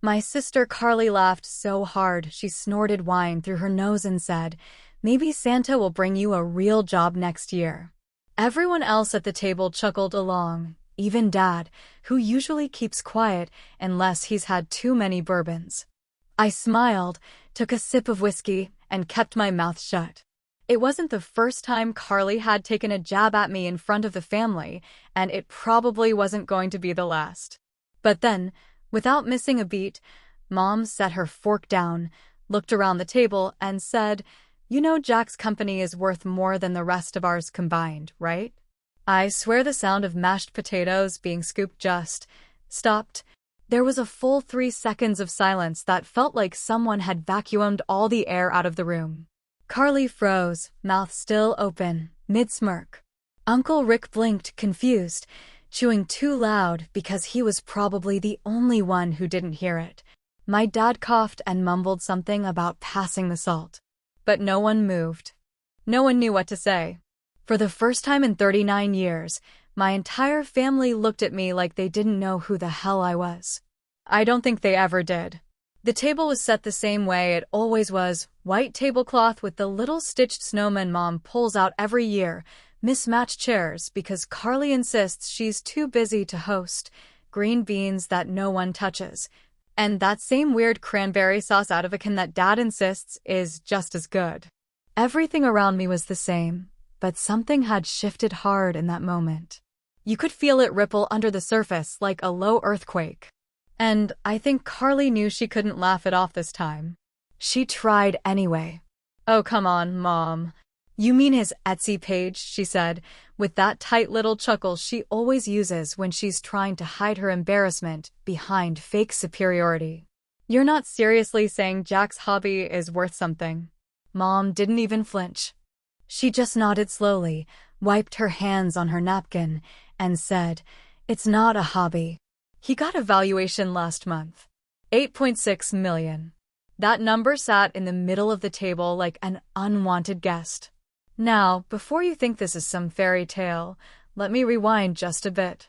My sister Carly laughed so hard she snorted wine through her nose and said, "Maybe Santa will bring you a real job next year." Everyone else at the table chuckled along, even Dad, who usually keeps quiet unless he's had too many bourbons. I smiled, took a sip of whiskey, and kept my mouth shut. It wasn't the first time Carly had taken a jab at me in front of the family, and it probably wasn't going to be the last. But then, without missing a beat, Mom set her fork down, looked around the table, and said, "You know Jack's company is worth more than the rest of ours combined, right?" I swear the sound of mashed potatoes being scooped just stopped. There was a full 3 seconds of silence that felt like someone had vacuumed all the air out of the room. Carly froze, mouth still open, mid-smirk. Uncle Rick blinked, confused, chewing too loud because he was probably the only one who didn't hear it. My dad coughed and mumbled something about passing the salt. But no one moved. No one knew what to say. For the first time in 39 years, my entire family looked at me like they didn't know who the hell I was. I don't think they ever did. The table was set the same way it always was, white tablecloth with the little stitched snowman Mom pulls out every year, mismatched chairs because Carly insists she's too busy to host, green beans that no one touches, and that same weird cranberry sauce out of a can that Dad insists is just as good. Everything around me was the same, but something had shifted hard in that moment. You could feel it ripple under the surface like a low earthquake. And I think Carly knew she couldn't laugh it off this time. She tried anyway. "Oh, come on, Mom. You mean his Etsy page," she said, with that tight little chuckle she always uses when she's trying to hide her embarrassment behind fake superiority. "You're not seriously saying Jack's hobby is worth something?" Mom didn't even flinch. She just nodded slowly, wiped her hands on her napkin, and said, "It's not a hobby. He got a valuation last month. $8.6 million. That number sat in the middle of the table like an unwanted guest. Now, before you think this is some fairy tale, let me rewind just a bit.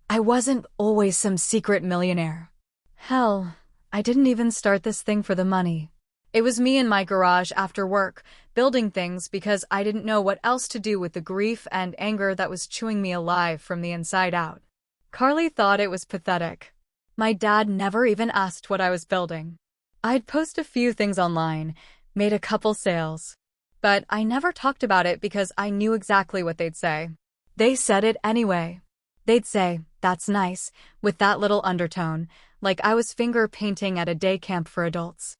I wasn't always some secret millionaire. Hell, I didn't even start this thing for the money. It was me in my garage after work, building things because I didn't know what else to do with the grief and anger that was chewing me alive from the inside out." Carly thought it was pathetic. My dad never even asked what I was building. I'd post a few things online, made a couple sales. But I never talked about it because I knew exactly what they'd say. They said it anyway. They'd say, "That's nice," with that little undertone, like I was finger painting at a day camp for adults.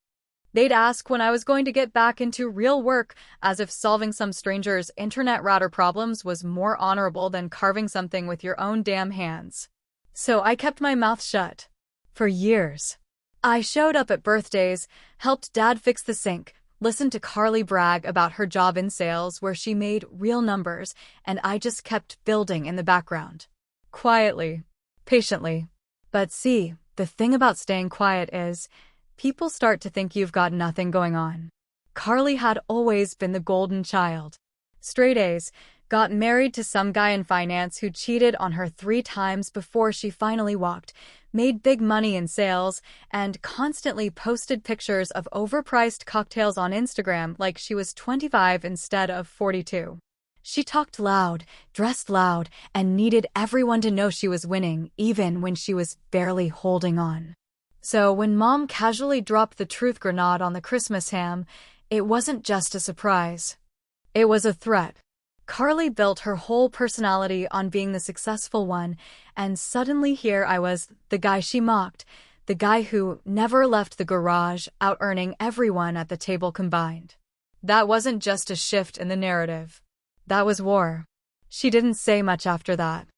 They'd ask when I was going to get back into real work, as if solving some stranger's internet router problems was more honorable than carving something with your own damn hands. So I kept my mouth shut. For years. I showed up at birthdays, helped Dad fix the sink, listened to Carly brag about her job in sales where she made real numbers, and I just kept building in the background. Quietly. Patiently. But see, the thing about staying quiet is, people start to think you've got nothing going on. Carly had always been the golden child. Straight A's, got married to some guy in finance who cheated on her 3 times before she finally walked, made big money in sales, and constantly posted pictures of overpriced cocktails on Instagram like she was 25 instead of 42. She talked loud, dressed loud, and needed everyone to know she was winning, even when she was barely holding on. So when Mom casually dropped the truth grenade on the Christmas ham, it wasn't just a surprise. It was a threat. Carly built her whole personality on being the successful one, and suddenly here I was, the guy she mocked, the guy who never left the garage, out-earning everyone at the table combined. That wasn't just a shift in the narrative. That was war. She didn't say much after that.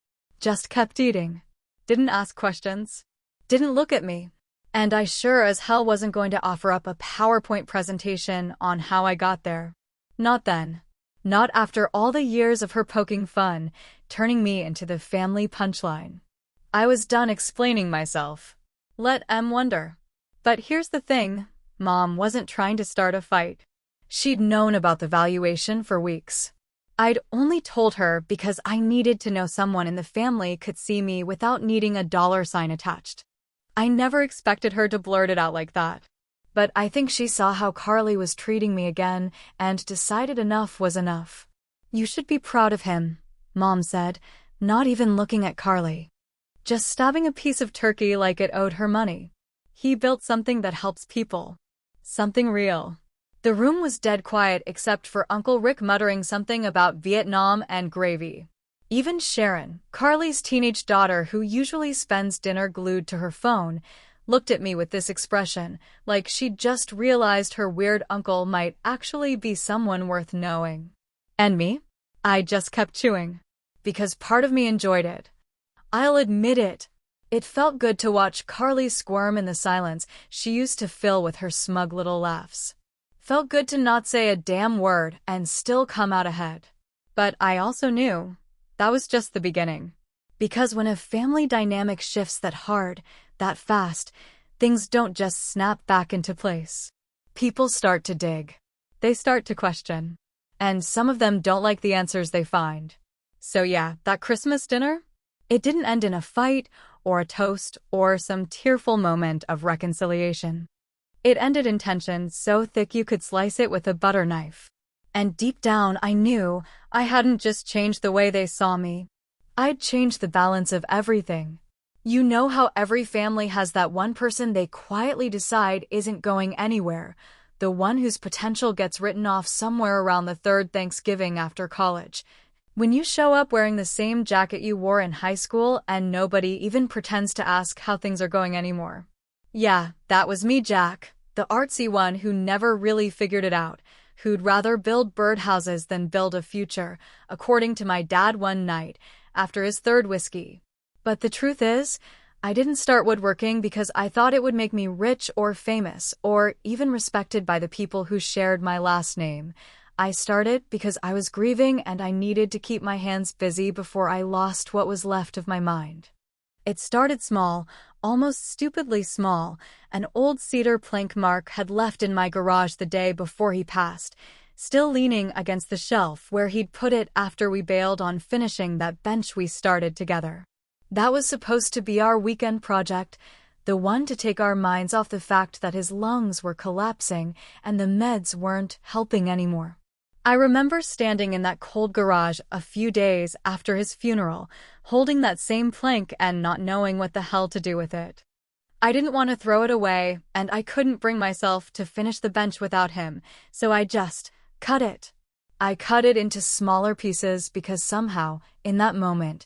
Just kept eating. Didn't ask questions. Didn't look at me. And I sure as hell wasn't going to offer up a PowerPoint presentation on how I got there. Not then. Not after all the years of her poking fun, turning me into the family punchline. I was done explaining myself. Let M wonder. But here's the thing, Mom wasn't trying to start a fight. She'd known about the valuation for weeks. I'd only told her because I needed to know someone in the family could see me without needing a dollar sign attached. I never expected her to blurt it out like that. But I think she saw how Carly was treating me again and decided enough was enough. You should be proud of him, Mom said, not even looking at Carly. Just stabbing a piece of turkey like it owed her money. He built something that helps people. Something real. The room was dead quiet except for Uncle Rick muttering something about Vietnam and gravy. Even Sharon, Carly's teenage daughter who usually spends dinner glued to her phone, looked at me with this expression, like she'd just realized her weird uncle might actually be someone worth knowing. And me? I just kept chewing. Because part of me enjoyed it. I'll admit it. It felt good to watch Carly squirm in the silence she used to fill with her smug little laughs. Felt good to not say a damn word and still come out ahead. But I also knew that was just the beginning. Because when a family dynamic shifts that hard, that fast, things don't just snap back into place. People start to dig. They start to question. And some of them don't like the answers they find. So yeah, that Christmas dinner? It didn't end in a fight or a toast or some tearful moment of reconciliation. It ended in tension so thick you could slice it with a butter knife. And deep down I knew I hadn't just changed the way they saw me. I'd changed the balance of everything. You know how every family has that one person they quietly decide isn't going anywhere, the one whose potential gets written off somewhere around the third Thanksgiving after college. When you show up wearing the same jacket you wore in high school and nobody even pretends to ask how things are going anymore. Yeah, that was me, Jack, the artsy one who never really figured it out, who'd rather build birdhouses than build a future, according to my dad one night, after his third whiskey. But the truth is, I didn't start woodworking because I thought it would make me rich or famous, or even respected by the people who shared my last name. I started because I was grieving and I needed to keep my hands busy before I lost what was left of my mind. It started small, almost stupidly small. An old cedar plank Mark had left in my garage the day before he passed, still leaning against the shelf where he'd put it after we bailed on finishing that bench we started together. That was supposed to be our weekend project, the one to take our minds off the fact that his lungs were collapsing and the meds weren't helping anymore. I remember standing in that cold garage a few days after his funeral, holding that same plank and not knowing what the hell to do with it. I didn't want to throw it away, and I couldn't bring myself to finish the bench without him, so I just cut it. I cut it into smaller pieces because somehow, in that moment,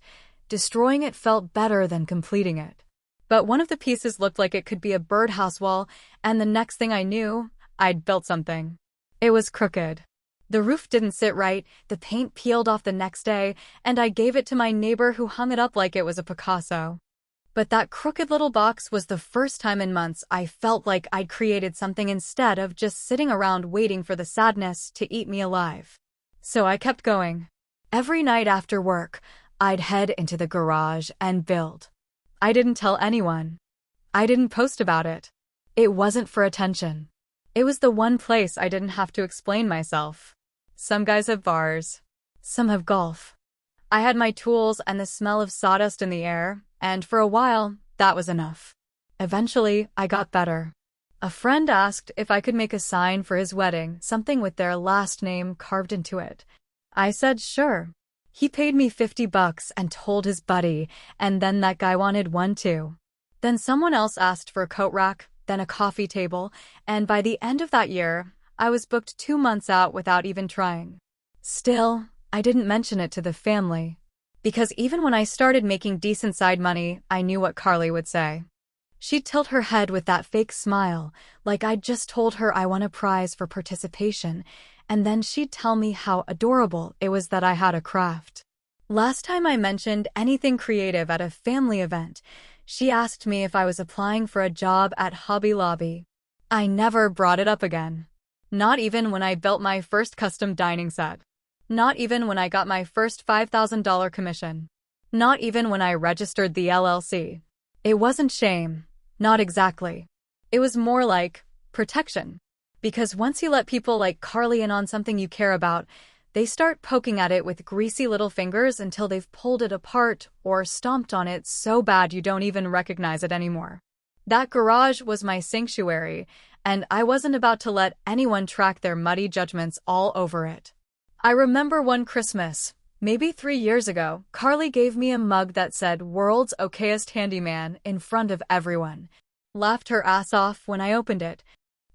destroying it felt better than completing it. But one of the pieces looked like it could be a birdhouse wall, and the next thing I knew, I'd built something. It was crooked. The roof didn't sit right, the paint peeled off the next day, and I gave it to my neighbor who hung it up like it was a Picasso. But that crooked little box was the first time in months I felt like I'd created something instead of just sitting around waiting for the sadness to eat me alive. So I kept going. Every night after work, I'd head into the garage and build. I didn't tell anyone. I didn't post about it. It wasn't for attention. It was the one place I didn't have to explain myself. Some guys have bars. Some have golf. I had my tools and the smell of sawdust in the air, and for a while, that was enough. Eventually, I got better. A friend asked if I could make a sign for his wedding, something with their last name carved into it. I said sure. He paid me $50 and told his buddy, and then that guy wanted one too. Then someone else asked for a coat rack, then a coffee table, and by the end of that year, I was booked 2 months out without even trying. Still, I didn't mention it to the family. Because even when I started making decent side money, I knew what Carly would say. She'd tilt her head with that fake smile, like I'd just told her I won a prize for participation, and then she'd tell me how adorable it was that I had a craft. Last time I mentioned anything creative at a family event, she asked me if I was applying for a job at Hobby Lobby. I never brought it up again. Not even when I built my first custom dining set. Not even when I got my first $5,000 commission. Not even when I registered the LLC. It wasn't shame. Not exactly. It was more like protection. Because once you let people like Carly in on something you care about, they start poking at it with greasy little fingers until they've pulled it apart or stomped on it so bad you don't even recognize it anymore. That garage was my sanctuary, and I wasn't about to let anyone track their muddy judgments all over it. I remember one Christmas, maybe 3 years ago, Carly gave me a mug that said "World's Okayest Handyman" in front of everyone. Laughed her ass off when I opened it.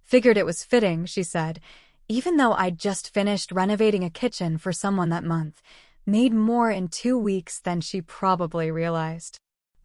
Figured it was fitting, she said, even though I'd just finished renovating a kitchen for someone that month. Made more in 2 weeks than she probably realized.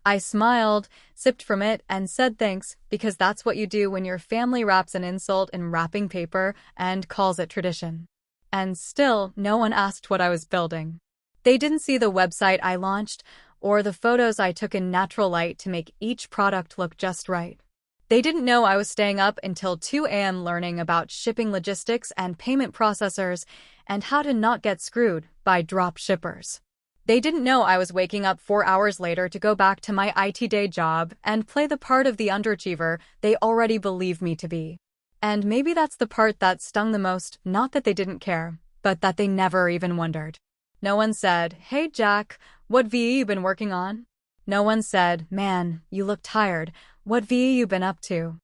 I smiled, sipped from it, and said thanks, because that's what you do when your family wraps an insult in wrapping paper and calls it tradition. And still, no one asked what I was building. They didn't see the website I launched, or the photos I took in natural light to make each product look just right. They didn't know I was staying up until 2 a.m. learning about shipping logistics and payment processors and how to not get screwed by drop shippers. They didn't know I was waking up 4 hours later to go back to my IT day job and play the part of the underachiever they already believe me to be. And maybe that's the part that stung the most, not that they didn't care, but that they never even wondered. No one said, "Hey Jack, what VE you been working on?" No one said, "Man, you look tired. What VE you been up to?"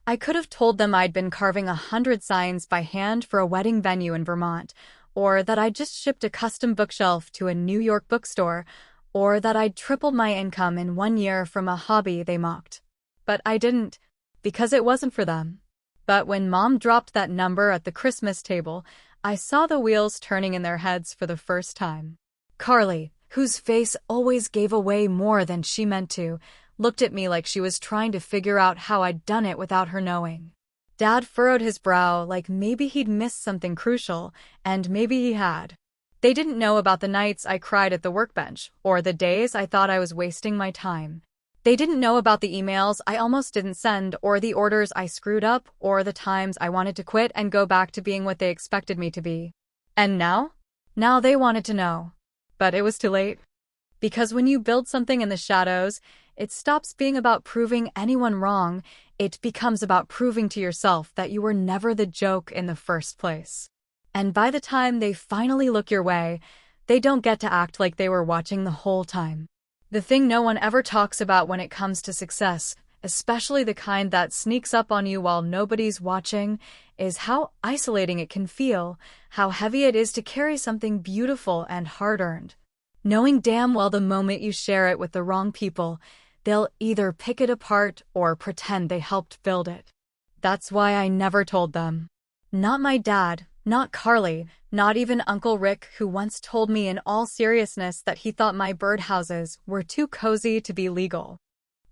I could have told them I'd been carving 100 signs by hand for a wedding venue in Vermont, or that I'd just shipped a custom bookshelf to a New York bookstore, or that I'd tripled my income in 1 year from a hobby they mocked. But I didn't, because it wasn't for them. But when Mom dropped that number at the Christmas table, I saw the wheels turning in their heads for the first time. Carly, whose face always gave away more than she meant to, looked at me like she was trying to figure out how I'd done it without her knowing. Dad furrowed his brow like maybe he'd missed something crucial, and maybe he had. They didn't know about the nights I cried at the workbench, or the days I thought I was wasting my time. They didn't know about the emails I almost didn't send, or the orders I screwed up, or the times I wanted to quit and go back to being what they expected me to be. And now? Now they wanted to know. But it was too late. Because when you build something in the shadows, it stops being about proving anyone wrong. It becomes about proving to yourself that you were never the joke in the first place. And by the time they finally look your way, they don't get to act like they were watching the whole time. The thing no one ever talks about when it comes to success, especially the kind that sneaks up on you while nobody's watching, is how isolating it can feel, how heavy it is to carry something beautiful and hard-earned. Knowing damn well the moment you share it with the wrong people, they'll either pick it apart or pretend they helped build it. That's why I never told them. Not my dad, not Carly, not even Uncle Rick, who once told me in all seriousness that he thought my birdhouses were too cozy to be legal.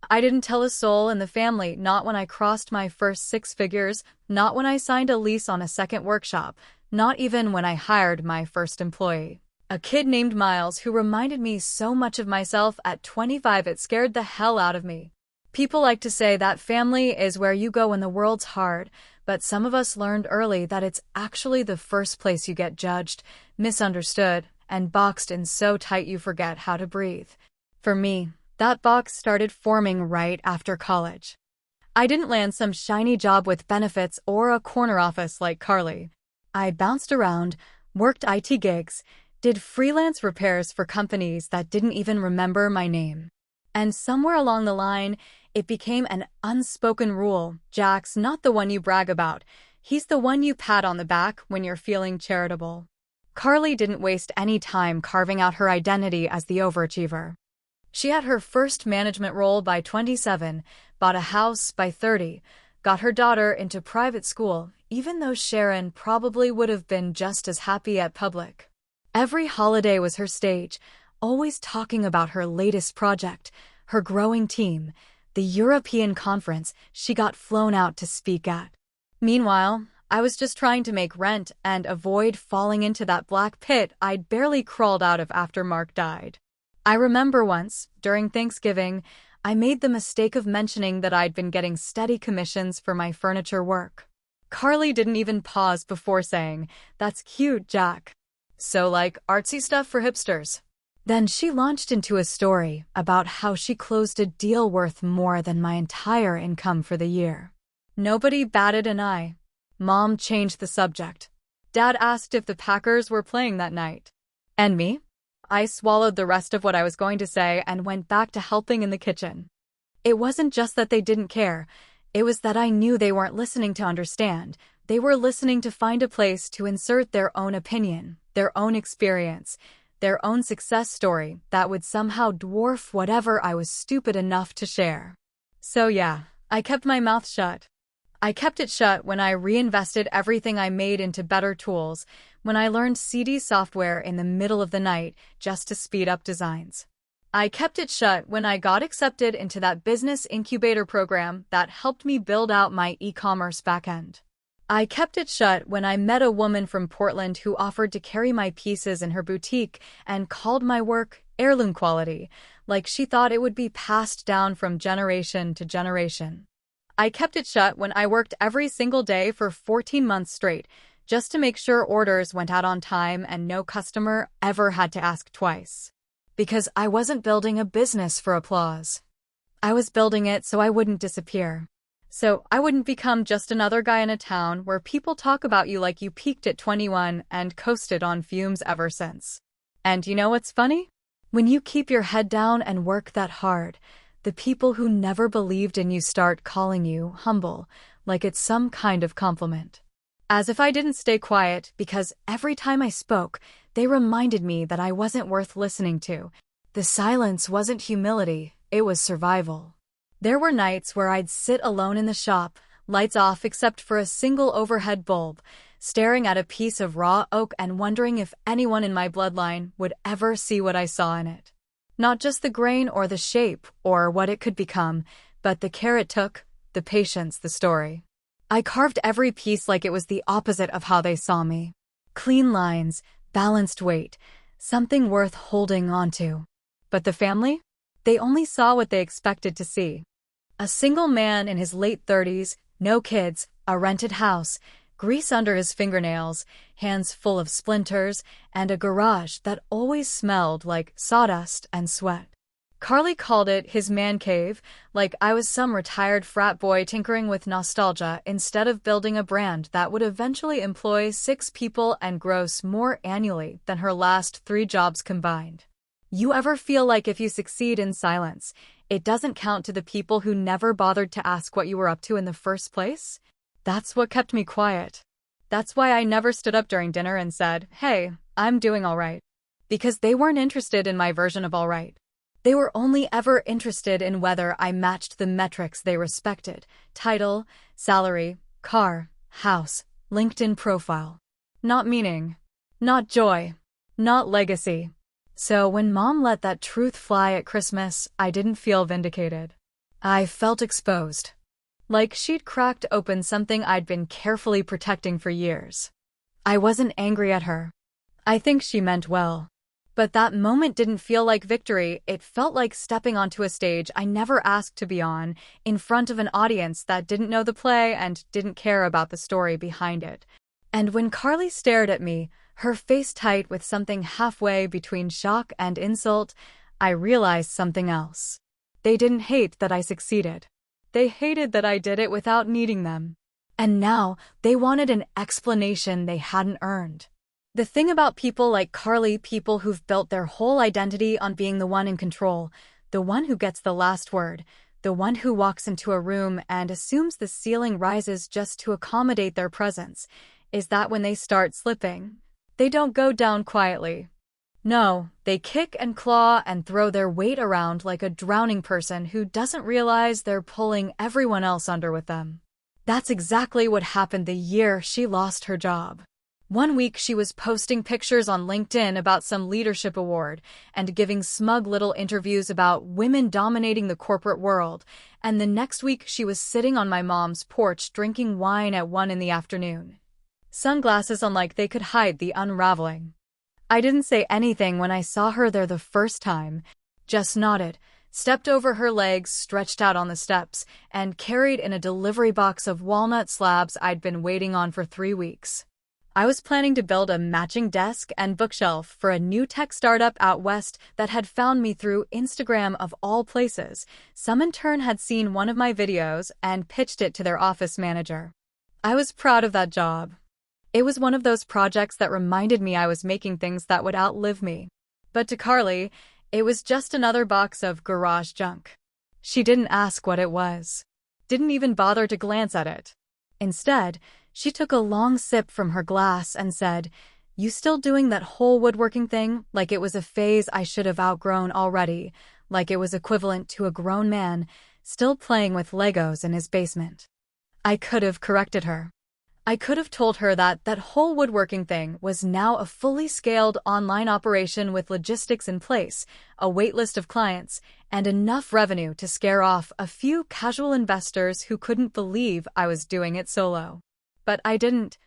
I didn't tell a soul in the family, not when I crossed my first 6 figures, not when I signed a lease on a second workshop, not even when I hired my first employee. A kid named Miles who reminded me so much of myself at 25 it scared the hell out of me. People like to say that family is where you go when the world's hard, but some of us learned early that it's actually the first place you get judged, misunderstood, and boxed in so tight you forget how to breathe. For me, that box started forming right after college. I didn't land some shiny job with benefits or a corner office like Carly. I bounced around, worked IT gigs, did freelance repairs for companies that didn't even remember my name. And somewhere along the line, it became an unspoken rule. Jack's not the one you brag about. He's the one you pat on the back when you're feeling charitable. Carly didn't waste any time carving out her identity as the overachiever. She had her first management role by 27, bought a house by 30, got her daughter into private school, even though Sharon probably would have been just as happy at public. Every holiday was her stage, always talking about her latest project, her growing team, the European conference she got flown out to speak at. Meanwhile, I was just trying to make rent and avoid falling into that black pit I'd barely crawled out of after Mark died. I remember once, during Thanksgiving, I made the mistake of mentioning that I'd been getting steady commissions for my furniture work. Carly didn't even pause before saying, "That's cute, Jack. So like artsy stuff for hipsters." Then she launched into a story about how she closed a deal worth more than my entire income for the year. Nobody batted an eye. Mom changed the subject. Dad asked if the Packers were playing that night. And me? I swallowed the rest of what I was going to say and went back to helping in the kitchen. It wasn't just that they didn't care. It was that I knew they weren't listening to understand. They were listening to find a place to insert their own opinion, their own experience, their own success story that would somehow dwarf whatever I was stupid enough to share. So yeah, I kept my mouth shut. I kept it shut when I reinvested everything I made into better tools, when I learned CD software in the middle of the night just to speed up designs. I kept it shut when I got accepted into that business incubator program that helped me build out my e-commerce backend. I kept it shut when I met a woman from Portland who offered to carry my pieces in her boutique and called my work heirloom quality, like she thought it would be passed down from generation to generation. I kept it shut when I worked every single day for 14 months straight, just to make sure orders went out on time and no customer ever had to ask twice. Because I wasn't building a business for applause. I was building it so I wouldn't disappear. So I wouldn't become just another guy in a town where people talk about you like you peaked at 21 and coasted on fumes ever since. And you know what's funny? When you keep your head down and work that hard, the people who never believed in you start calling you humble, like it's some kind of compliment. As if I didn't stay quiet, because every time I spoke, they reminded me that I wasn't worth listening to. The silence wasn't humility, it was survival. There were nights where I'd sit alone in the shop, lights off except for a single overhead bulb, staring at a piece of raw oak and wondering if anyone in my bloodline would ever see what I saw in it. Not just the grain or the shape or what it could become, but the care it took, the patience, the story. I carved every piece like it was the opposite of how they saw me. Clean lines, balanced weight, something worth holding onto. But the family? They only saw what they expected to see. A single man in his late 30s, no kids, a rented house, grease under his fingernails, hands full of splinters, and a garage that always smelled like sawdust and sweat. Carly called it his man cave, like I was some retired frat boy tinkering with nostalgia instead of building a brand that would eventually employ 6 people and gross more annually than her last 3 jobs combined. You ever feel like if you succeed in silence, it doesn't count to the people who never bothered to ask what you were up to in the first place? That's what kept me quiet. That's why I never stood up during dinner and said, "Hey, I'm doing all right." Because they weren't interested in my version of all right. They were only ever interested in whether I matched the metrics they respected: title, salary, car, house, LinkedIn profile. Not meaning. Not joy. Not legacy. So when Mom let that truth fly at Christmas, I didn't feel vindicated. I felt exposed. Like she'd cracked open something I'd been carefully protecting for years. I wasn't angry at her. I think she meant well. But that moment didn't feel like victory, it felt like stepping onto a stage I never asked to be on, in front of an audience that didn't know the play and didn't care about the story behind it. And when Carly stared at me, her face tight with something halfway between shock and insult, I realized something else. They didn't hate that I succeeded. They hated that I did it without needing them. And now, they wanted an explanation they hadn't earned. The thing about people like Carly, people who've built their whole identity on being the one in control, the one who gets the last word, the one who walks into a room and assumes the ceiling rises just to accommodate their presence, is that when they start slipping, they don't go down quietly. No, they kick and claw and throw their weight around like a drowning person who doesn't realize they're pulling everyone else under with them. That's exactly what happened the year she lost her job. One week she was posting pictures on LinkedIn about some leadership award and giving smug little interviews about women dominating the corporate world, and the next week she was sitting on my mom's porch drinking wine at 1 in the afternoon. Sunglasses on like they could hide the unraveling. I didn't say anything when I saw her there the first time, just nodded, stepped over her legs stretched out on the steps, and carried in a delivery box of walnut slabs I'd been waiting on for 3 weeks. I was planning to build a matching desk and bookshelf for a new tech startup out west that had found me through Instagram of all places. Some intern had seen one of my videos and pitched it to their office manager. I was proud of that job. It was one of those projects that reminded me I was making things that would outlive me. But to Carly, it was just another box of garage junk. She didn't ask what it was. Didn't even bother to glance at it. Instead, she took a long sip from her glass and said, "You still doing that whole woodworking thing? Like it was a phase I should have outgrown already, like it was equivalent to a grown man still playing with Legos in his basement." I could have corrected her. I could have told her that that whole woodworking thing was now a fully scaled online operation with logistics in place, a waitlist of clients, and enough revenue to scare off a few casual investors who couldn't believe I was doing it solo. But I didn't.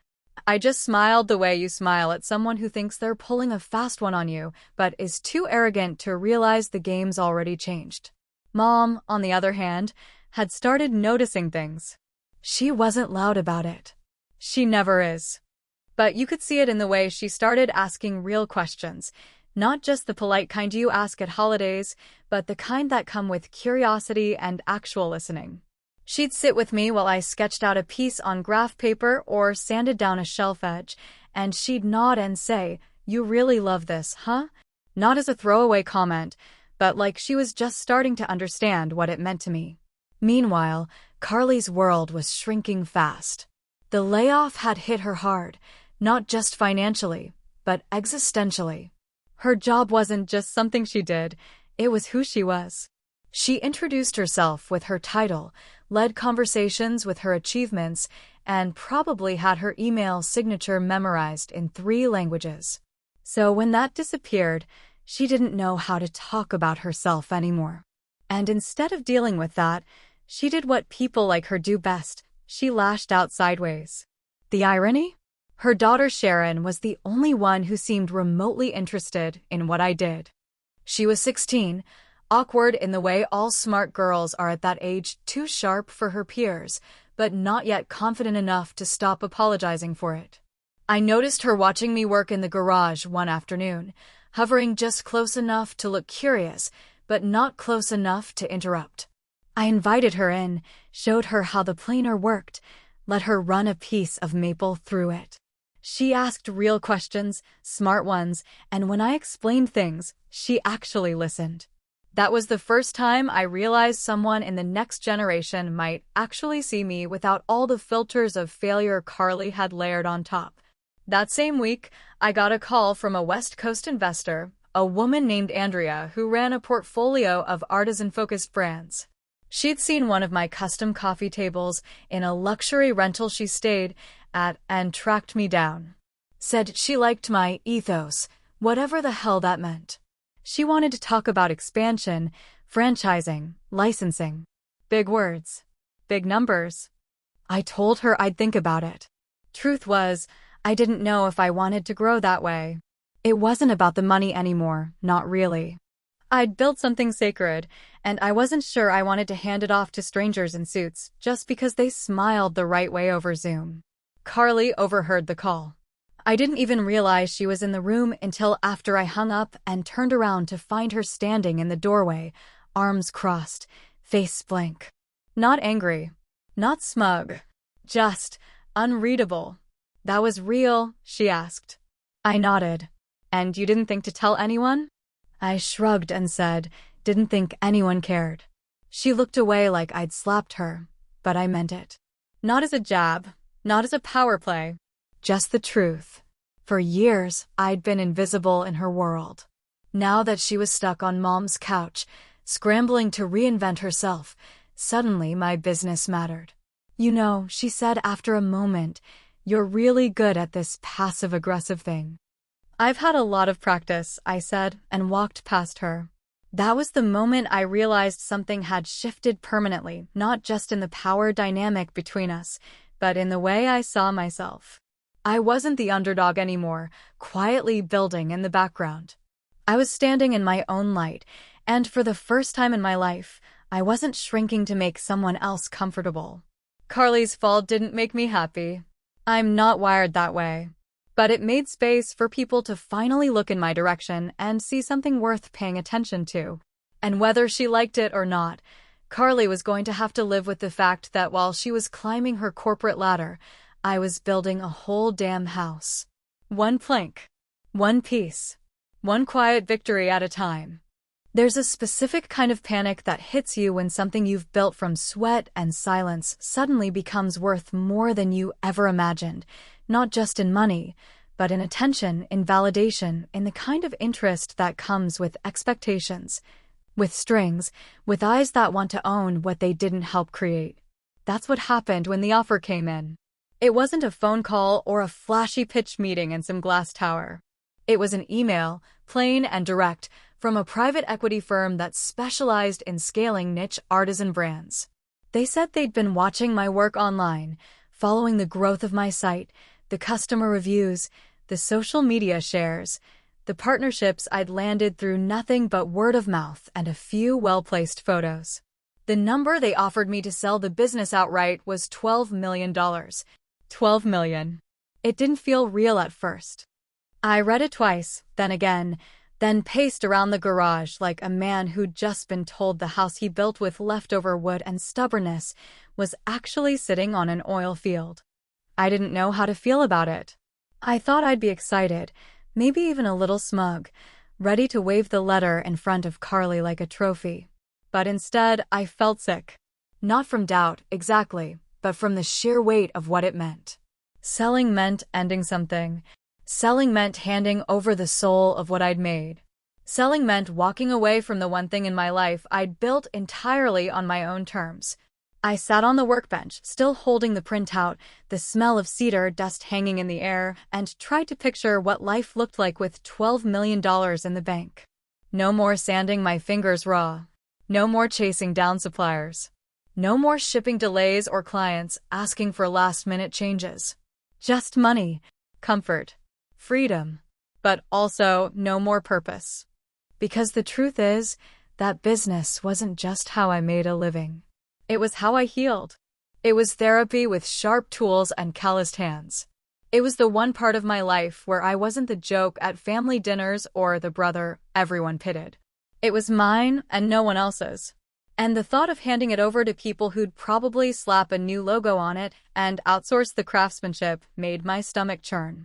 I just smiled the way you smile at someone who thinks they're pulling a fast one on you, but is too arrogant to realize the game's already changed. Mom, on the other hand, had started noticing things. She wasn't loud about it. She never is. But you could see it in the way she started asking real questions, not just the polite kind you ask at holidays, but the kind that come with curiosity and actual listening. She'd sit with me while I sketched out a piece on graph paper or sanded down a shelf edge, and she'd nod and say, "You really love this, huh?" Not as a throwaway comment, but like she was just starting to understand what it meant to me. Meanwhile, Carly's world was shrinking fast. The layoff had hit her hard, not just financially, but existentially. Her job wasn't just something she did, it was who she was. She introduced herself with her title, led conversations with her achievements, and probably had her email signature memorized in 3 languages. So when that disappeared, she didn't know how to talk about herself anymore. And instead of dealing with that, she did what people like her do best. She lashed out sideways. The irony? Her daughter Sharon was the only one who seemed remotely interested in what I did. She was 16, awkward in the way all smart girls are at that age, too sharp for her peers, but not yet confident enough to stop apologizing for it. I noticed her watching me work in the garage one afternoon, hovering just close enough to look curious, but not close enough to interrupt. I invited her in, showed her how the planer worked, let her run a piece of maple through it. She asked real questions, smart ones, and when I explained things, she actually listened. That was the first time I realized someone in the next generation might actually see me without all the filters of failure Carly had layered on top. That same week, I got a call from a West Coast investor, a woman named Andrea who ran a portfolio of artisan-focused brands. She'd seen one of my custom coffee tables in a luxury rental she stayed at and tracked me down. Said she liked my ethos, whatever the hell that meant. She wanted to talk about expansion, franchising, licensing. Big words. Big numbers. I told her I'd think about it. Truth was, I didn't know if I wanted to grow that way. It wasn't about the money anymore, not really. I'd built something sacred, and I wasn't sure I wanted to hand it off to strangers in suits just because they smiled the right way over Zoom. Carly overheard the call. I didn't even realize she was in the room until after I hung up and turned around to find her standing in the doorway, arms crossed, face blank. Not angry. Not smug. Just unreadable. "That was real?" she asked. I nodded. "And you didn't think to tell anyone?" I shrugged and said, "Didn't think anyone cared." She looked away like I'd slapped her, but I meant it. Not as a jab, not as a power play, just the truth. For years, I'd been invisible in her world. Now that she was stuck on Mom's couch, scrambling to reinvent herself, suddenly my business mattered. "You know," she said after a moment, "you're really good at this passive-aggressive thing." "I've had a lot of practice," I said, and walked past her. That was the moment I realized something had shifted permanently, not just in the power dynamic between us, but in the way I saw myself. I wasn't the underdog anymore, quietly building in the background. I was standing in my own light, and for the first time in my life, I wasn't shrinking to make someone else comfortable. Carly's fall didn't make me happy. I'm not wired that way. But it made space for people to finally look in my direction and see something worth paying attention to. And whether she liked it or not, Carly was going to have to live with the fact that while she was climbing her corporate ladder, I was building a whole damn house. One plank. One piece. One quiet victory at a time. There's a specific kind of panic that hits you when something you've built from sweat and silence suddenly becomes worth more than you ever imagined, not just in money, but in attention, in validation, in the kind of interest that comes with expectations, with strings, with eyes that want to own what they didn't help create. That's what happened when the offer came in. It wasn't a phone call or a flashy pitch meeting in some glass tower. It was an email, plain and direct, from a private equity firm that specialized in scaling niche artisan brands. They said they'd been watching my work online, following the growth of my site, the customer reviews, the social media shares, the partnerships I'd landed through nothing but word of mouth and a few well-placed photos. The number they offered me to sell the business outright was $12 million. $12 million. It didn't feel real at first. I read it twice, then again, then paced around the garage like a man who'd just been told the house he built with leftover wood and stubbornness was actually sitting on an oil field. I didn't know how to feel about it. I thought I'd be excited, maybe even a little smug, ready to wave the letter in front of Carly like a trophy. But instead, I felt sick. Not from doubt, exactly, but from the sheer weight of what it meant. Selling meant ending something. Selling meant handing over the soul of what I'd made. Selling meant walking away from the one thing in my life I'd built entirely on my own terms. I sat on the workbench, still holding the printout, the smell of cedar dust hanging in the air, and tried to picture what life looked like with $12 million in the bank. No more sanding my fingers raw. No more chasing down suppliers. No more shipping delays or clients asking for last-minute changes. Just money, comfort, freedom, but also no more purpose. Because the truth is, that business wasn't just how I made a living. It was how I healed. It was therapy with sharp tools and calloused hands. It was the one part of my life where I wasn't the joke at family dinners or the brother everyone pitied. It was mine and no one else's. And the thought of handing it over to people who'd probably slap a new logo on it and outsource the craftsmanship made my stomach churn.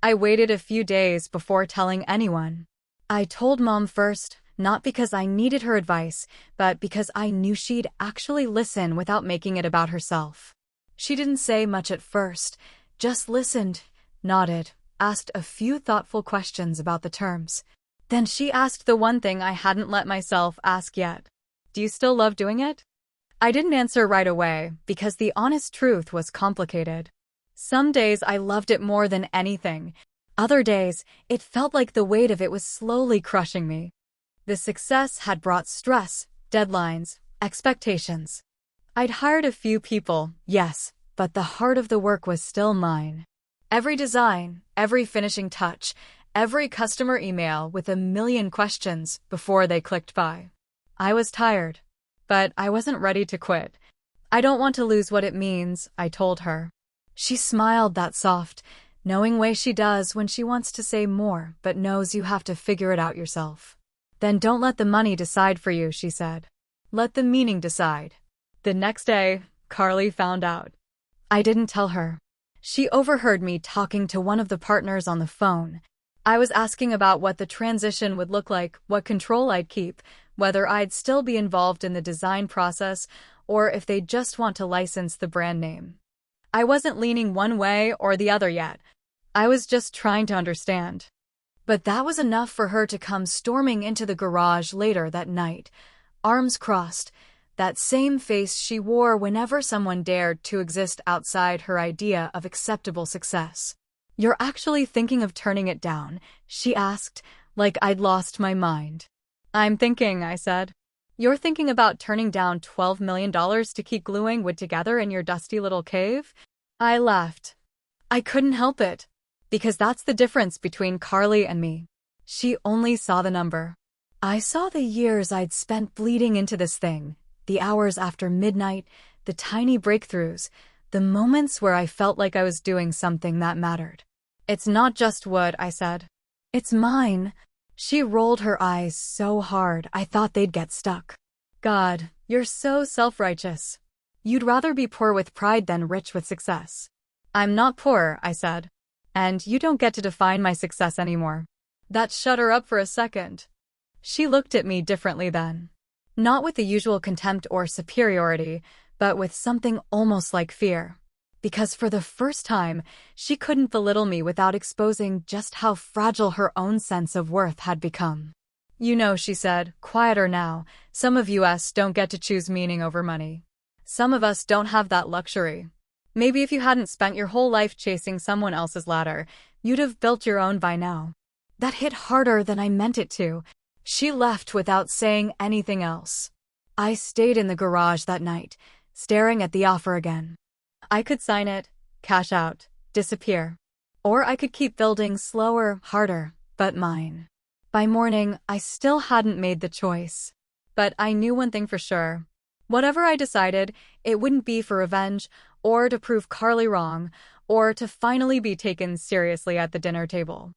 I waited a few days before telling anyone. I told Mom first, not because I needed her advice, but because I knew she'd actually listen without making it about herself. She didn't say much at first, just listened, nodded, asked a few thoughtful questions about the terms. Then she asked the one thing I hadn't let myself ask yet. Do you still love doing it? I didn't answer right away, because the honest truth was complicated. Some days I loved it more than anything. Other days, it felt like the weight of it was slowly crushing me. The success had brought stress, deadlines, expectations. I'd hired a few people, yes, but the heart of the work was still mine. Every design, every finishing touch, every customer email with a million questions before they clicked by. I was tired, but I wasn't ready to quit. I don't want to lose what it means, I told her. She smiled that soft, knowing way she does when she wants to say more but knows you have to figure it out yourself. Then don't let the money decide for you, she said. Let the meaning decide. The next day, Carly found out. I didn't tell her. She overheard me talking to one of the partners on the phone. I was asking about what the transition would look like, what control I'd keep, whether I'd still be involved in the design process, or if they'd just want to license the brand name. I wasn't leaning one way or the other yet. I was just trying to understand. But that was enough for her to come storming into the garage later that night, arms crossed, that same face she wore whenever someone dared to exist outside her idea of acceptable success. You're actually thinking of turning it down? She asked, like I'd lost my mind. I'm thinking, I said. You're thinking about turning down $12 million to keep gluing wood together in your dusty little cave? I laughed. I couldn't help it. Because that's the difference between Carly and me. She only saw the number. I saw the years I'd spent bleeding into this thing, the hours after midnight, the tiny breakthroughs, the moments where I felt like I was doing something that mattered. It's not just wood, I said. It's mine. She rolled her eyes so hard I thought they'd get stuck. God, you're so self-righteous. You'd rather be poor with pride than rich with success. I'm not poor, I said. And you don't get to define my success anymore. That shut her up for a second. She looked at me differently then. Not with the usual contempt or superiority, but with something almost like fear. Because for the first time, she couldn't belittle me without exposing just how fragile her own sense of worth had become. You know, she said, quieter now, some of us don't get to choose meaning over money. Some of us don't have that luxury. Maybe if you hadn't spent your whole life chasing someone else's ladder, you'd have built your own by now. That hit harder than I meant it to. She left without saying anything else. I stayed in the garage that night, staring at the offer again. I could sign it, cash out, disappear. Or I could keep building slower, harder, but mine. By morning, I still hadn't made the choice. But I knew one thing for sure. Whatever I decided, it wouldn't be for revenge, or to prove Carly wrong, or to finally be taken seriously at the dinner table.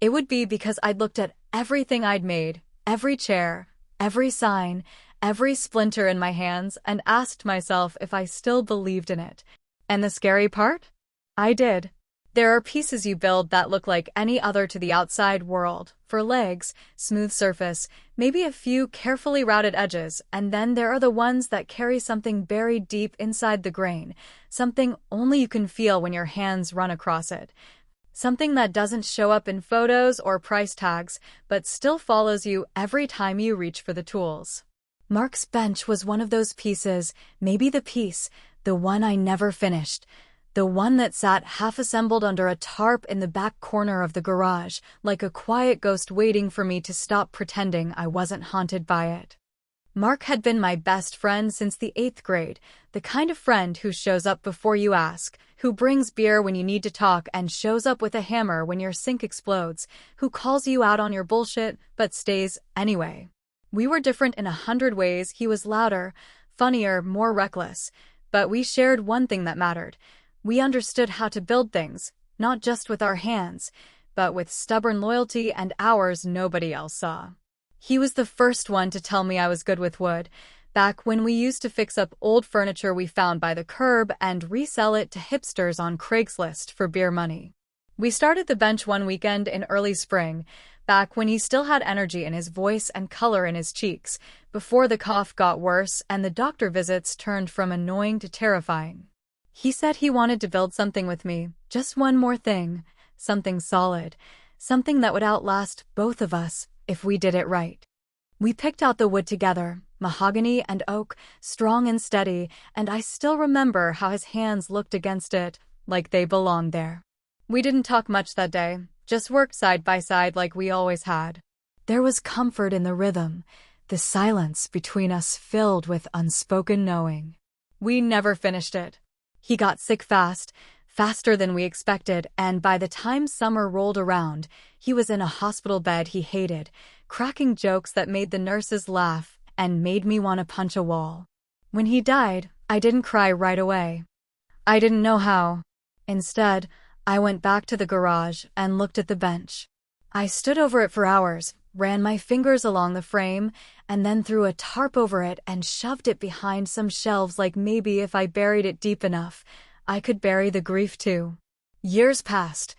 It would be because I'd looked at everything I'd made, every chair, every sign, every splinter in my hands, and asked myself if I still believed in it. And the scary part? I did. There are pieces you build that look like any other to the outside world. For legs, smooth surface, maybe a few carefully routed edges, and then there are the ones that carry something buried deep inside the grain, something only you can feel when your hands run across it. Something that doesn't show up in photos or price tags, but still follows you every time you reach for the tools. Mark's bench was one of those pieces, maybe the piece, the one I never finished. The one that sat half-assembled under a tarp in the back corner of the garage, like a quiet ghost waiting for me to stop pretending I wasn't haunted by it. Mark had been my best friend since the 8th grade, the kind of friend who shows up before you ask, who brings beer when you need to talk and shows up with a hammer when your sink explodes, who calls you out on your bullshit but stays anyway. We were different in 100 ways. He was louder, funnier, more reckless, but we shared one thing that mattered. We understood how to build things, not just with our hands, but with stubborn loyalty and hours nobody else saw. He was the first one to tell me I was good with wood, back when we used to fix up old furniture we found by the curb and resell it to hipsters on Craigslist for beer money. We started the bench one weekend in early spring, back when he still had energy in his voice and color in his cheeks, before the cough got worse and the doctor visits turned from annoying to terrifying. He said he wanted to build something with me, just one more thing, something solid, something that would outlast both of us if we did it right. We picked out the wood together, mahogany and oak, strong and steady, and I still remember how his hands looked against it, like they belonged there. We didn't talk much that day, just worked side by side like we always had. There was comfort in the rhythm, the silence between us filled with unspoken knowing. We never finished it. He got sick fast, faster than we expected, and by the time summer rolled around, he was in a hospital bed he hated, cracking jokes that made the nurses laugh and made me want to punch a wall. When he died, I didn't cry right away. I didn't know how. Instead, I went back to the garage and looked at the bench. I stood over it for hours, ran my fingers along the frame, and then threw a tarp over it and shoved it behind some shelves like maybe if I buried it deep enough, I could bury the grief too. Years passed.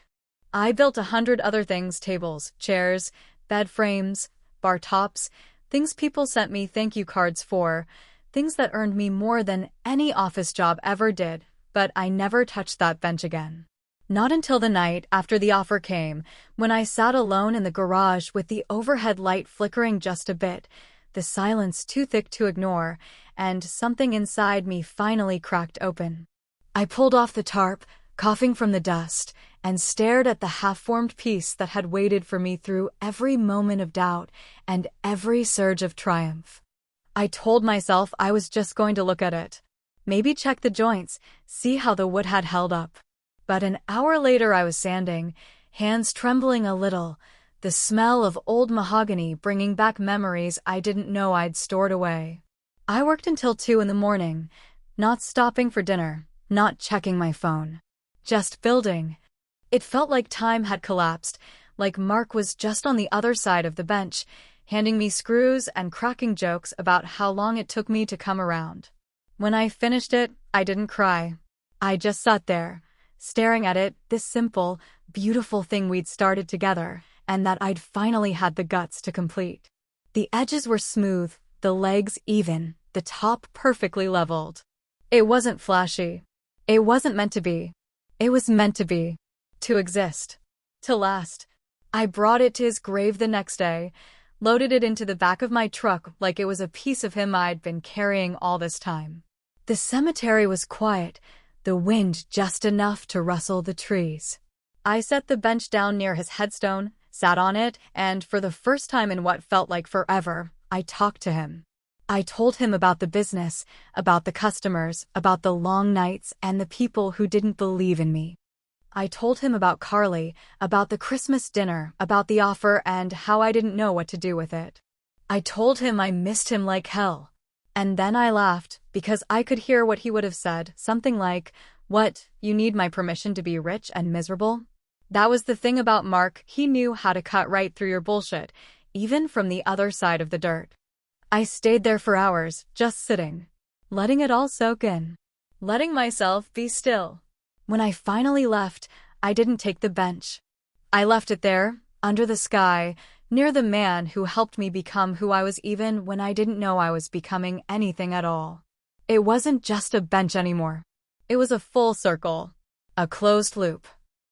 I built 100 other things, tables, chairs, bed frames, bar tops, things people sent me thank you cards for, things that earned me more than any office job ever did, but I never touched that bench again. Not until the night after the offer came, when I sat alone in the garage with the overhead light flickering just a bit, the silence too thick to ignore, and something inside me finally cracked open. I pulled off the tarp, coughing from the dust, and stared at the half-formed piece that had waited for me through every moment of doubt and every surge of triumph. I told myself I was just going to look at it. Maybe check the joints, see how the wood had held up. But an hour later I was sanding, hands trembling a little, the smell of old mahogany bringing back memories I didn't know I'd stored away. I worked until 2 in the morning, not stopping for dinner, not checking my phone. Just building. It felt like time had collapsed, like Mark was just on the other side of the bench, handing me screws and cracking jokes about how long it took me to come around. When I finished it, I didn't cry. I just sat there, staring at it, this simple, beautiful thing we'd started together, and that I'd finally had the guts to complete. The edges were smooth, the legs even, the top perfectly leveled. It wasn't flashy. It wasn't meant to be. It was meant to be. To exist. To last. I brought it to his grave the next day, loaded it into the back of my truck like it was a piece of him I'd been carrying all this time. The cemetery was quiet, the wind just enough to rustle the trees. I set the bench down near his headstone, sat on it, and for the first time in what felt like forever, I talked to him. I told him about the business, about the customers, about the long nights and the people who didn't believe in me. I told him about Carly, about the Christmas dinner, about the offer and how I didn't know what to do with it. I told him I missed him like hell. And then I laughed, because I could hear what he would have said, something like, "What, you need my permission to be rich and miserable?" That was the thing about Mark, he knew how to cut right through your bullshit, even from the other side of the dirt. I stayed there for hours, just sitting, letting it all soak in, letting myself be still. When I finally left, I didn't take the bench. I left it there, under the sky, near the man who helped me become who I was even when I didn't know I was becoming anything at all. It wasn't just a bench anymore. It was a full circle. A closed loop.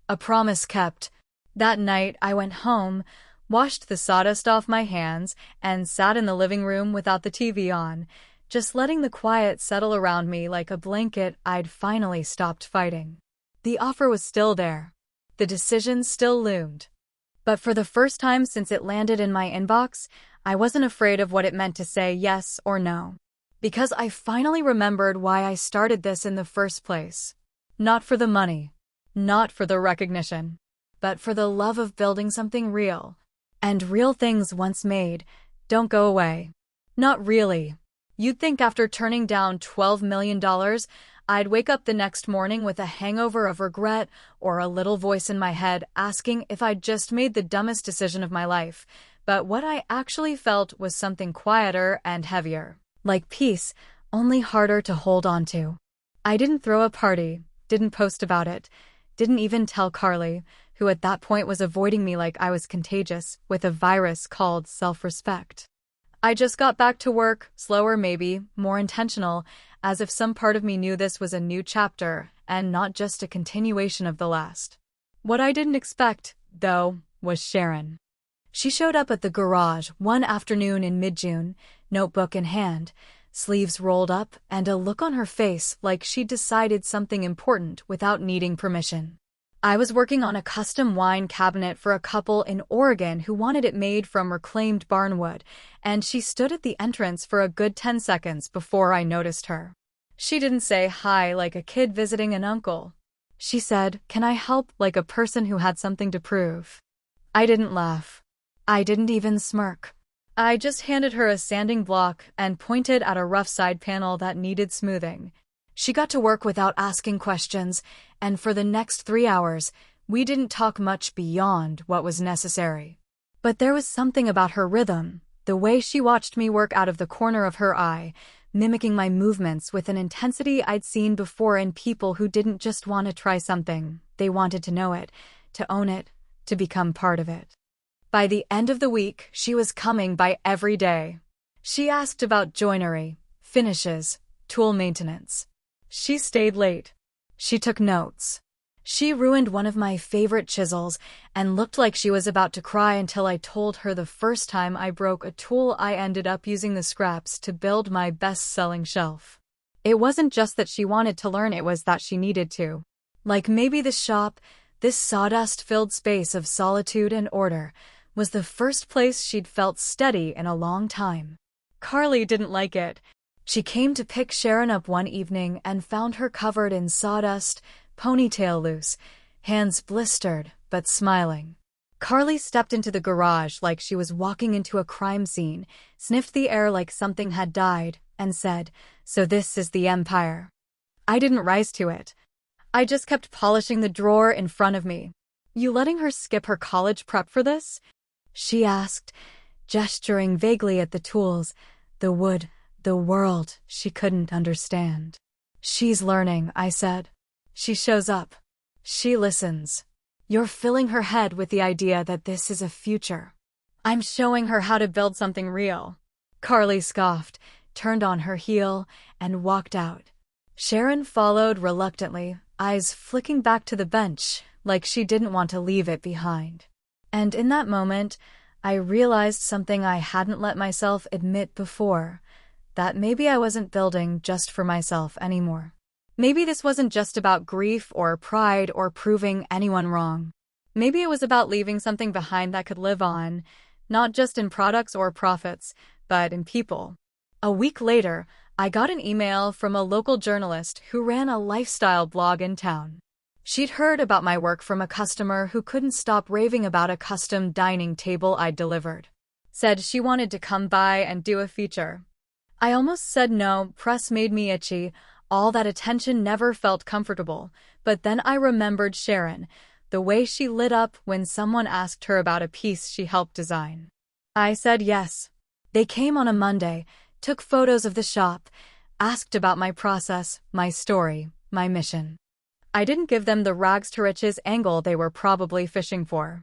A promise kept. That night, I went home, washed the sawdust off my hands, and sat in the living room without the TV on, just letting the quiet settle around me like a blanket. I'd finally stopped fighting. The offer was still there. The decision still loomed. But for the first time since it landed in my inbox, I wasn't afraid of what it meant to say yes or no. Because I finally remembered why I started this in the first place. Not for the money. Not for the recognition. But for the love of building something real. And real things once made don't go away. Not really. You'd think after turning down $12 million, I'd wake up the next morning with a hangover of regret or a little voice in my head asking if I'd just made the dumbest decision of my life. But what I actually felt was something quieter and heavier. Like peace, only harder to hold on to. I didn't throw a party, didn't post about it, didn't even tell Carly, who at that point was avoiding me like I was contagious with a virus called self-respect. I just got back to work, slower maybe, more intentional, as if some part of me knew this was a new chapter and not just a continuation of the last. What I didn't expect, though, was Sharon. She showed up at the garage one afternoon in mid-June, notebook in hand, sleeves rolled up, and a look on her face like she'd decided something important without needing permission. I was working on a custom wine cabinet for a couple in Oregon who wanted it made from reclaimed barnwood, and she stood at the entrance for a good 10 seconds before I noticed her. She didn't say hi like a kid visiting an uncle. She said, "Can I help?" like a person who had something to prove. I didn't laugh. I didn't even smirk. I just handed her a sanding block and pointed at a rough side panel that needed smoothing. She got to work without asking questions, and for the next 3 hours, we didn't talk much beyond what was necessary. But there was something about her rhythm, the way she watched me work out of the corner of her eye, mimicking my movements with an intensity I'd seen before in people who didn't just want to try something, they wanted to know it, to own it, to become part of it. By the end of the week, she was coming by every day. She asked about joinery, finishes, tool maintenance. She stayed late. She took notes. She ruined one of my favorite chisels and looked like she was about to cry until I told her the first time I broke a tool I ended up using the scraps to build my best-selling shelf. It wasn't just that she wanted to learn, it was that she needed to. Like maybe the shop, this sawdust-filled space of solitude and order, was the first place she'd felt steady in a long time. Carly didn't like it. She came to pick Sharon up one evening and found her covered in sawdust, ponytail loose, hands blistered, but smiling. Carly stepped into the garage like she was walking into a crime scene, sniffed the air like something had died, and said, "So this is the empire." I didn't rise to it. I just kept polishing the drawer in front of me. "You letting her skip her college prep for this?" she asked, gesturing vaguely at the tools, the wood, the world she couldn't understand. "She's learning," I said. "She shows up. She listens. You're filling her head with the idea that this is a future. I'm showing her how to build something real. Carly scoffed, turned on her heel, and walked out. Sharon followed reluctantly, eyes flicking back to the bench, like she didn't want to leave it behind. And in that moment, I realized something I hadn't let myself admit before, that maybe I wasn't building just for myself anymore. Maybe this wasn't just about grief or pride or proving anyone wrong. Maybe it was about leaving something behind that could live on, not just in products or profits, but in people. A week later, I got an email from a local journalist who ran a lifestyle blog in town. She'd heard about my work from a customer who couldn't stop raving about a custom dining table I'd delivered. Said she wanted to come by and do a feature. I almost said no, press made me itchy, all that attention never felt comfortable, but then I remembered Sharon, the way she lit up when someone asked her about a piece she helped design. I said yes. They came on a Monday, took photos of the shop, asked about my process, my story, my mission. I didn't give them the rags to riches angle they were probably fishing for.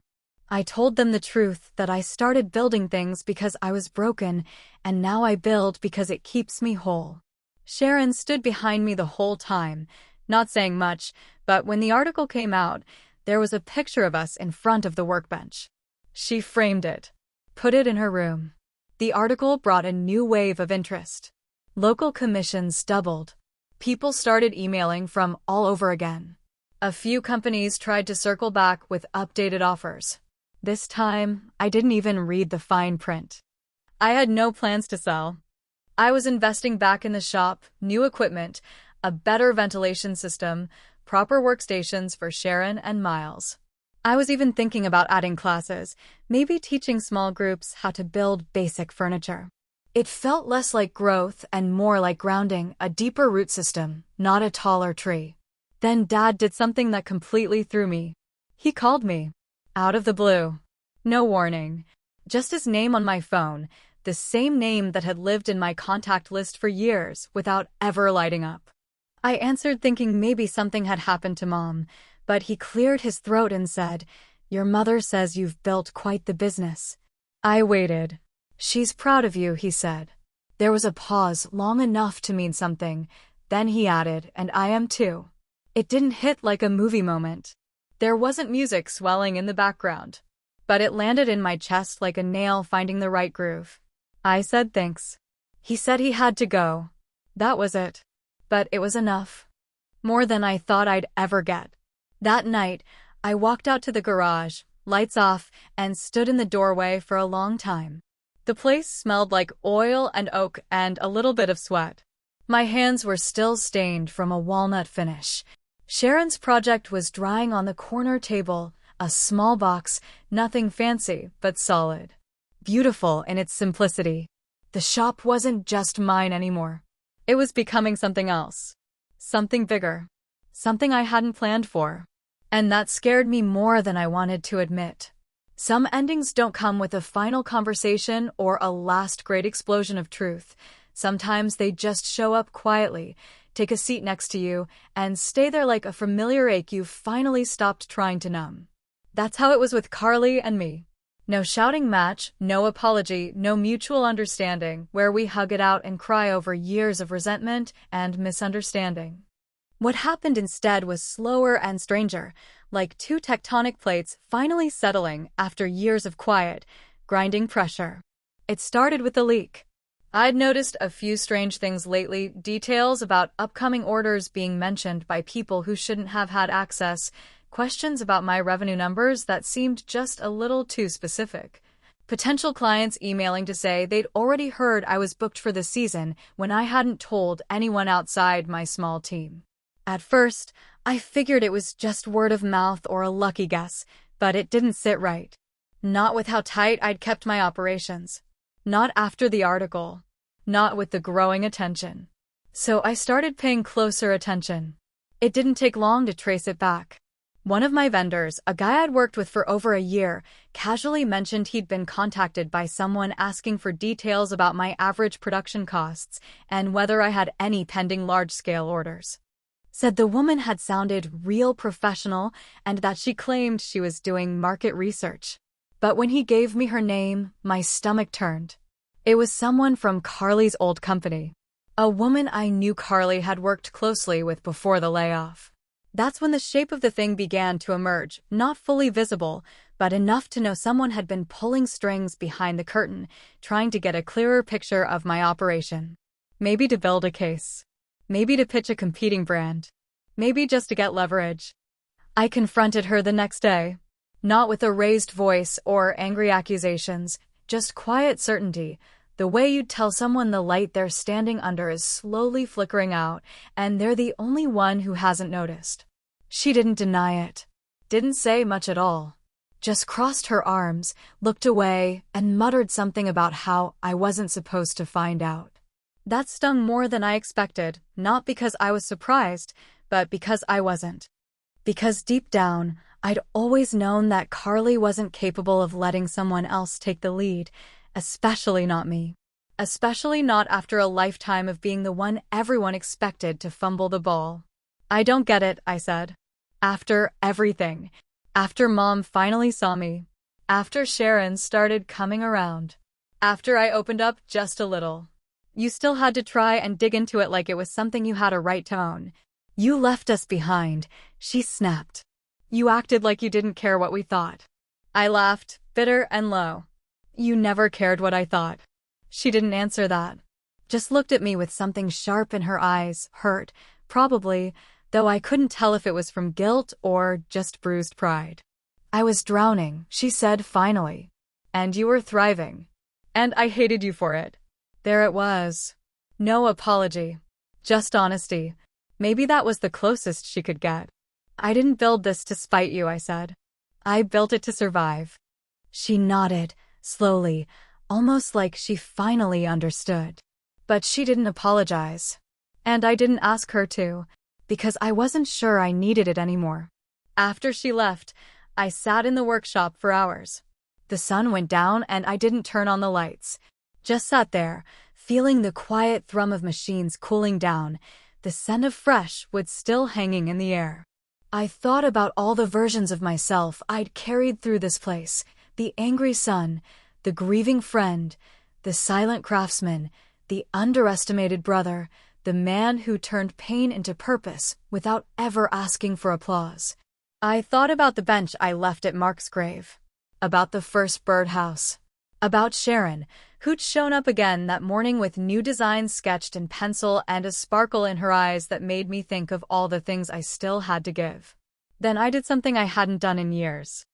I told them the truth, that I started building things because I was broken, and now I build because it keeps me whole. Sharon stood behind me the whole time, not saying much, but when the article came out, there was a picture of us in front of the workbench. She framed it, put it in her room. The article brought a new wave of interest. Local commissions doubled. People started emailing from all over again. A few companies tried to circle back with updated offers. This time, I didn't even read the fine print. I had no plans to sell. I was investing back in the shop, new equipment, a better ventilation system, proper workstations for Sharon and Miles. I was even thinking about adding classes, maybe teaching small groups how to build basic furniture. It felt less like growth and more like grounding, a deeper root system, not a taller tree. Then Dad did something that completely threw me. He called me. Out of the blue. No warning. Just his name on my phone, the same name that had lived in my contact list for years without ever lighting up. I answered thinking maybe something had happened to Mom, but he cleared his throat and said, "Your mother says you've built quite the business." I waited. "She's proud of you," he said. There was a pause long enough to mean something. Then he added, "And I am too." It didn't hit like a movie moment. There wasn't music swelling in the background, but it landed in my chest like a nail finding the right groove. I said thanks. He said he had to go. That was it. But it was enough. More than I thought I'd ever get. That night, I walked out to the garage, lights off, and stood in the doorway for a long time. The place smelled like oil and oak and a little bit of sweat. My hands were still stained from a walnut finish. Sharon's project was drying on the corner table, a small box, nothing fancy, but solid. Beautiful in its simplicity. The shop wasn't just mine anymore. It was becoming something else. Something bigger. Something I hadn't planned for. And that scared me more than I wanted to admit. Some endings don't come with a final conversation or a last great explosion of truth. Sometimes they just show up quietly, take a seat next to you, and stay there like a familiar ache you've finally stopped trying to numb. That's how it was with Carly and me. No shouting match, no apology, no mutual understanding, where we hug it out and cry over years of resentment and misunderstanding. What happened instead was slower and stranger, like two tectonic plates finally settling after years of quiet, grinding pressure. It started with the leak. I'd noticed a few strange things lately, details about upcoming orders being mentioned by people who shouldn't have had access, questions about my revenue numbers that seemed just a little too specific. Potential clients emailing to say they'd already heard I was booked for the season when I hadn't told anyone outside my small team. At first, I figured it was just word of mouth or a lucky guess, but it didn't sit right. Not with how tight I'd kept my operations. Not after the article. Not with the growing attention. So I started paying closer attention. It didn't take long to trace it back. One of my vendors, a guy I'd worked with for over a year, casually mentioned he'd been contacted by someone asking for details about my average production costs and whether I had any pending large-scale orders. Said the woman had sounded real professional and that she claimed she was doing market research. But when he gave me her name, my stomach turned. It was someone from Carly's old company. A woman I knew Carly had worked closely with before the layoff. That's when the shape of the thing began to emerge, not fully visible, but enough to know someone had been pulling strings behind the curtain, trying to get a clearer picture of my operation. Maybe to build a case. Maybe to pitch a competing brand. Maybe just to get leverage. I confronted her the next day. Not with a raised voice or angry accusations, just quiet certainty, the way you'd tell someone the light they're standing under is slowly flickering out, and they're the only one who hasn't noticed. She didn't deny it. Didn't say much at all. Just crossed her arms, looked away, and muttered something about how I wasn't supposed to find out. That stung more than I expected, not because I was surprised, but because I wasn't. Because deep down, I'd always known that Carly wasn't capable of letting someone else take the lead, especially not me. Especially not after a lifetime of being the one everyone expected to fumble the ball. I don't get it, I said. After everything. After Mom finally saw me. After Sharon started coming around. After I opened up just a little. You still had to try and dig into it like it was something you had a right to own. You left us behind, she snapped. You acted like you didn't care what we thought. I laughed, bitter and low. You never cared what I thought. She didn't answer that. Just looked at me with something sharp in her eyes, hurt, probably, though I couldn't tell if it was from guilt or just bruised pride. I was drowning, she said finally. And you were thriving. And I hated you for it. There it was. No apology. Just honesty. Maybe that was the closest she could get. I didn't build this to spite you, I said. I built it to survive. She nodded, slowly, almost like she finally understood. But she didn't apologize. And I didn't ask her to, because I wasn't sure I needed it anymore. After she left, I sat in the workshop for hours. The sun went down and I didn't turn on the lights. Just sat there, feeling the quiet thrum of machines cooling down, the scent of fresh wood still hanging in the air. I thought about all the versions of myself I'd carried through this place, the angry son, the grieving friend, the silent craftsman, the underestimated brother, the man who turned pain into purpose without ever asking for applause. I thought about the bench I left at Mark's grave, about the first birdhouse, about Sharon, who'd shown up again that morning with new designs sketched in pencil and a sparkle in her eyes that made me think of all the things I still had to give. Then I did something I hadn't done in years.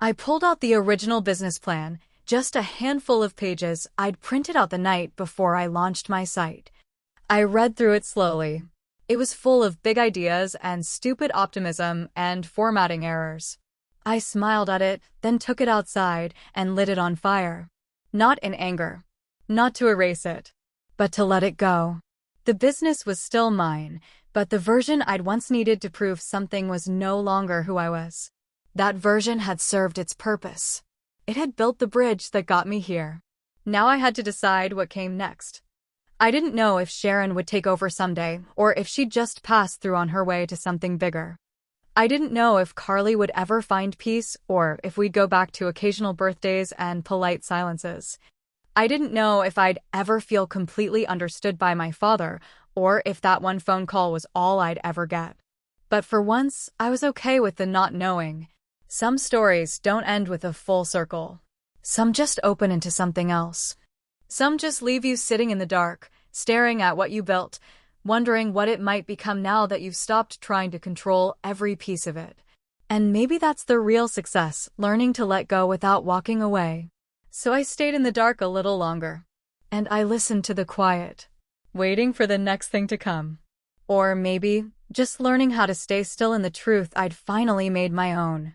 I pulled out the original business plan, just a handful of pages I'd printed out the night before I launched my site. I read through it slowly. It was full of big ideas and stupid optimism and formatting errors. I smiled at it, then took it outside and lit it on fire. Not in anger. Not to erase it. But to let it go. The business was still mine, but the version I'd once needed to prove something was no longer who I was. That version had served its purpose. It had built the bridge that got me here. Now I had to decide what came next. I didn't know if Sharon would take over someday, or if she'd just pass through on her way to something bigger. I didn't know if Carly would ever find peace, or if we'd go back to occasional birthdays and polite silences. I didn't know if I'd ever feel completely understood by my father, or if that one phone call was all I'd ever get. But for once, I was okay with the not knowing. Some stories don't end with a full circle. Some just open into something else. Some just leave you sitting in the dark, staring at what you built, wondering what it might become now that you've stopped trying to control every piece of it. And maybe that's the real success, learning to let go without walking away. So I stayed in the dark a little longer. And I listened to the quiet, waiting for the next thing to come. Or maybe just learning how to stay still in the truth I'd finally made my own.